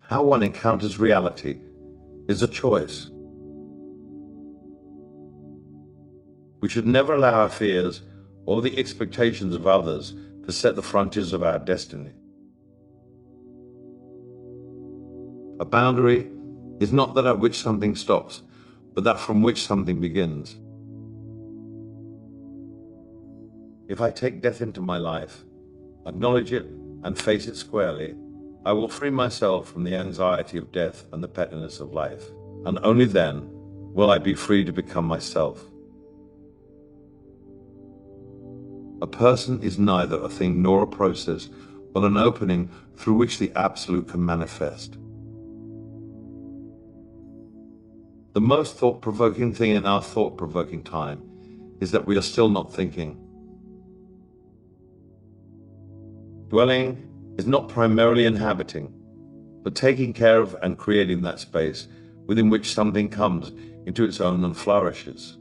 How one encounters reality is a choice. We should never allow our fears or the expectations of others to set the frontiers of our destiny. A boundary is not that at which something stops, but that from which something begins. If I take death into my life, acknowledge it, and face it squarely, I will free myself from the anxiety of death and the pettiness of life, and only then will I be free to become myself. A person is neither a thing nor a process, but an opening through which the absolute can manifest. The most thought-provoking thing in our thought-provoking time is that we are still not thinking. Dwelling is not primarily inhabiting, but taking care of and creating that space within which something comes into its own and flourishes.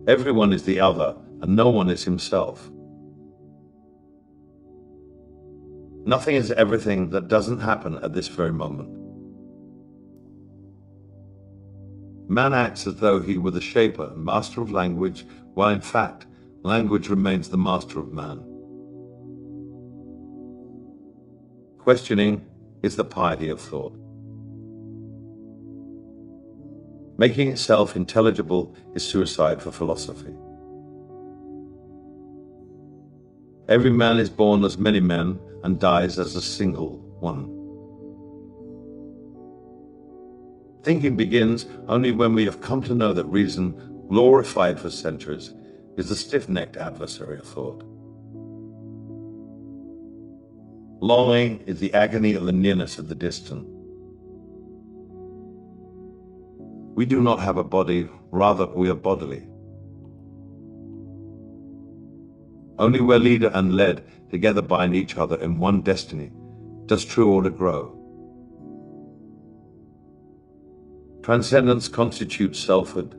Everyone is the other, and no one is himself. Nothing is everything that doesn't happen at this very moment. Man acts as though he were the shaper and master of language, while in fact, language remains the master of man. Questioning is the piety of thought. Making itself intelligible is suicide for philosophy. Every man is born as many men and dies as a single one. Thinking begins only when we have come to know that reason, glorified for centuries, is the stiff-necked adversary of thought. Longing is the agony of the nearness of the distant. We do not have a body, rather we are bodily. Only where leader and led together bind each other in one destiny does true order grow. Transcendence constitutes selfhood.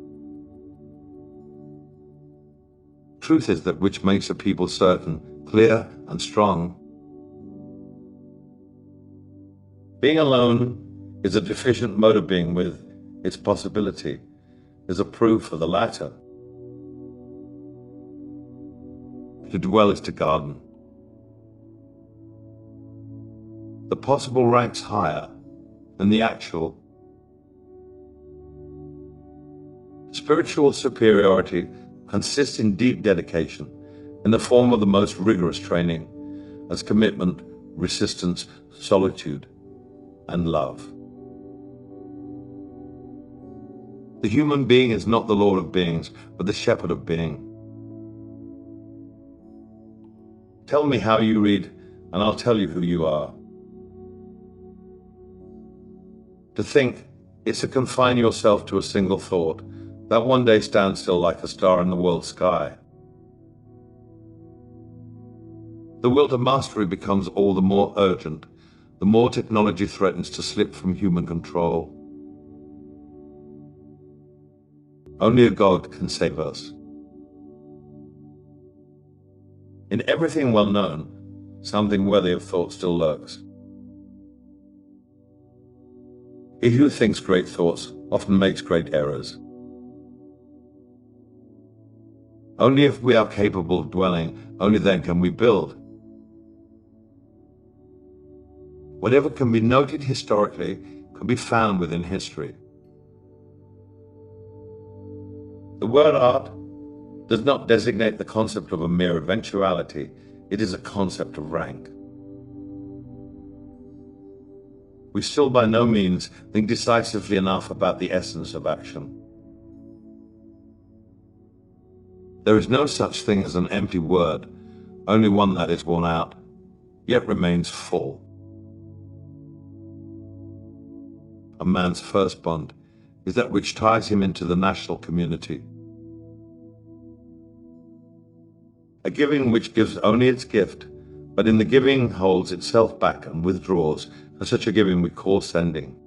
Truth is that which makes a people certain, clear, and strong. Being alone is a deficient mode of being with its possibility, is a proof of the latter. To dwell is to garden. The possible ranks higher than the actual. Spiritual superiority consists in deep dedication, in the form of the most rigorous training, as commitment, resistance, solitude, and love. The human being is not the lord of beings, but the shepherd of being. Tell me how you read, and I'll tell you who you are. To think is to confine yourself to a single thought, that one day stands still like a star in the world sky. The will to mastery becomes all the more urgent, the more technology threatens to slip from human control. Only a God can save us. In everything well known, something worthy of thought still lurks. He who thinks great thoughts often makes great errors. Only if we are capable of dwelling, only then can we build. Whatever can be noted historically can be found within history. The word art does not designate the concept of a mere eventuality, it is a concept of rank. We still by no means think decisively enough about the essence of action. There is no such thing as an empty word, only one that is worn out, yet remains full. A man's first bond is that which ties him into the national community. A giving which gives only its gift, but in the giving holds itself back and withdraws, and such a giving we call sending.